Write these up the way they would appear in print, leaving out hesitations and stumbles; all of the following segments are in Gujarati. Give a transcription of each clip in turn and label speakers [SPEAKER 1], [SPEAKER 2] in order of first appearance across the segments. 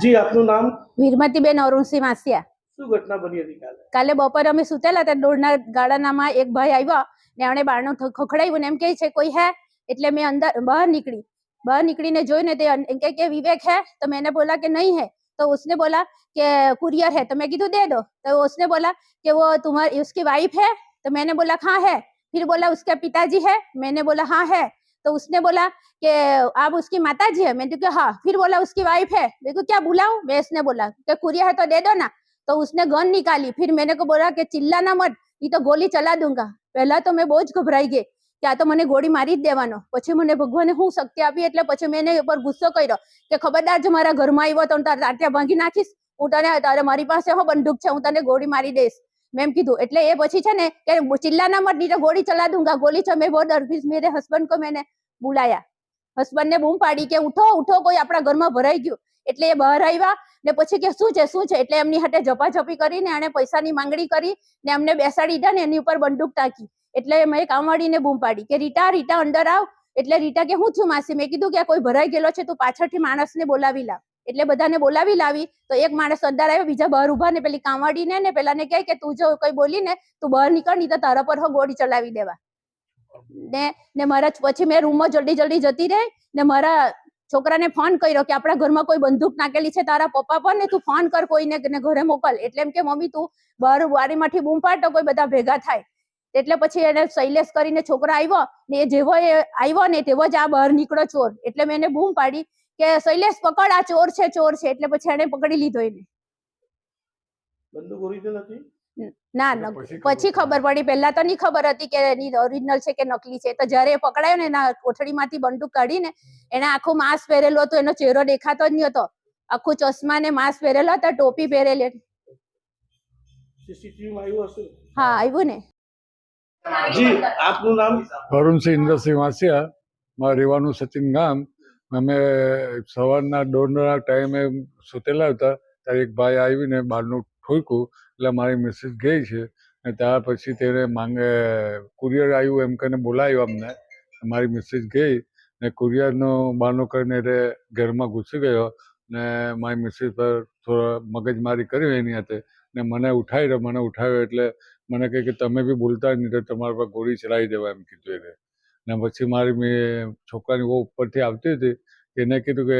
[SPEAKER 1] જી, આપનું નામ?
[SPEAKER 2] વીરમતીબેન અરુણસિંહ માસિયા.
[SPEAKER 1] શું ઘટના બની હતી કાલે?
[SPEAKER 2] કાલે બપોરે અમે સુતેલા હતા, દોડના ગાડાનામાં એક ભાઈ આવ્યો ને એમણે બારણું ખખડાવ્યું ને એમ કહે છે કોઈ હે, એટલે મેં અંદર બહાર નીકળીને જોઈને તે એમ કે विवेक है, तो मैंने बोला कि नहीं है, तो उसने बोला कि कुरियर है, तो मैं कीधु दे दो, तो उसने बोला कि वो तुम्हारी उसकी वाइफ है, तो मैंने बोला हाँ है, फिर बोला उसके पिताजी है, मैंने बोला हाँ है, तो उसने बोला कि आप उसकी माता जी है, मैंने कहा हाँ, फिर बोला उसकी वाइफ है, मेरे को क्या बुलाऊं, मैं इसने बोला कि कुरियर है तो दे दो ना, तो उसने गन निकाली, फिर मैंने को बोला कि चिल्लाना मत, ये तो गोली चला दूंगा। पहला तो मैं बહુ જ ગભરાઈ ગઈ કે આ તો મને ગોળી મારી જ દેવાનો, પછી મને ભગવાને શું શક્તિ આપી, એટલે પછી મેં એના ઉપર ગુસ્સો કર્યો કે ખબરદાર જો મારા ઘરમાં આવ્યો તો તારે તાટિયા ભાંગી નાખીશ, હું તને તારે મારી પાસે હો બંદૂક છે, હું તને ગોળી મારી દઈશ, મેં એમ કીધું। એટલે એ પછી છે ને કે चिल्लाना मत, नहीं तो गोली चला दूंगा, गोली से मैं बहुत डर गई। मेरे हस्बैंड को मैंने बुलाया, હસબન્ડ ને બૂમ પાડી કે ઉઠો ઉઠો, કોઈ આપણા ઘરમાં ભરાઈ ગયું, એટલે એ બહાર આવ્યા ને પછી કે શું છે, એટલે એમની હાથે ઝપાઝપી કરીને એને પૈસાની માંગણી કરી ને એમને બેસાડી દીધા ને એની ઉપર બંદૂક તાકી, એટલે મેં કામવાળીને બૂમ પાડી કે રીટા અંદર આવ, એટલે રીટા કે હું છું માસી, મેં કીધું કે કોઈ ભરાઈ ગયેલો છે, તું પાછળથી માણસને બોલાવી લાવ, એટલે બધાને બોલાવી લાવી, તો એક માણસ અંદર આવ્યો, બીજા બહાર ઉભા ને પેલી કામવાળીને ને પેલાને કહે કે તું જો કઈ બોલી ને તું બહાર નીકળ, નહીં તો તારા પર ગોળી ચલાવી દેવા ને મારા પછી મેં રૂમમાં જલ્દી જતી રહી ને મારા છોકરાને ફોન કર્યો કે આપણા ઘરમાં કોઈ બંદૂક નાખેલી છે તારા પપ્પા પર, ને તું ફોન કર કોઈને ઘરે મોકલ, એટલે એમ કે મમ્મી તું બહાર બારીમાંથી બૂમ પાડ તો કોઈ બધા ભેગા થાય, એટલે પછી એને શૈલેષ કરીને છોકરો આવ્યો ને જેવો એ આવ્યો ને તેવો જ આ બહાર નીકળો ચોર, એટલે મેં એને બૂમ પાડી કે શૈલેષ પકડ, આ ચોર છે, એટલે પછી એને પકડી લીધો એને।
[SPEAKER 1] બંદૂક ઓરિજિનલ હતી?
[SPEAKER 2] ના પછી ખબર પડી, પહેલા તો નહીં ખબર હતી કે એની ઓરિજિનલ છે કે નકલી છે, તો જયારે એ પકડાયો ને એના કોથળીમાંથી બંદૂક કાઢીને એને આખું માસ્ક પહેરેલું હતું, એનો ચહેરો દેખાતો જ નહીં હતો, આખું ચશ્મા ને માસ્ક પહેરેલો હતો, ટોપી પહેરેલી।
[SPEAKER 1] સીસીટીવી માં આવ્યું હશે?
[SPEAKER 2] હા આવ્યું ને।
[SPEAKER 1] જી, આપનું નામ?
[SPEAKER 3] અરુણસિંહ ઇન્દ્રસિંહ માસિયા, મારે રહેવાનું સચિન ગામ। અમે સવારના દોડના ટાઈમે સુતેલા હતા ત્યારે એક ભાઈ આવીને બહારનું ઠોક્યું, એટલે મારી મિસિસ ગઈ છે અને ત્યાર પછી તેને કુરિયર આવ્યું એમ કરીને બોલાવ્યું અમને, મારી મિસિસ ગઈ ને કુરિયરનો બહાનો કરીને એટલે ઘરમાં ઘૂસી ગયો ને મારી મિસિસ પર થોડો મગજમારી કરી એની હાથે ને મને ઉઠાવ્યો, એટલે મને કહે કે તમે બી બોલતા નહીં તો તમારા પર ગોળી ચલાવી દેવા એમ કીધું એને, ને પછી મારી છોકરાની બહુ ઉપરથી આવતી હતી, એને કીધું કે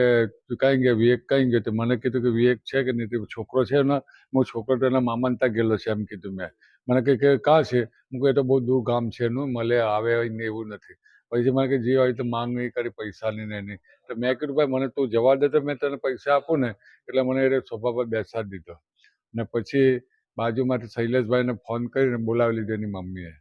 [SPEAKER 3] તું કાંઈ ગયા, વિવેક કાંઈ ગયો, તો મને કીધું કે વિવેક છે કે નહીં, છોકરો છે ને, હું છોકરો તો એના મામાને ત્યાં ગયેલો છે એમ કીધું મેં, મને કહે કે કાં છે, હું કહે તો બહુ દૂર ગામ છે એનું, મળે આવે ને એવું નથી, પછી મને કે જે હોય તો માંગ નહીં કરી પૈસાની ને એની, તો મેં કીધું ભાઈ મને તું જવા દે તો મેં તને પૈસા આપું ને, એટલે મને એ સોફા પર બેસાડી દીધો ને પછી બાજુમાંથી શૈલેષભાઈને ફોન કરીને બોલાવી લીધો એની મમ્મીએ।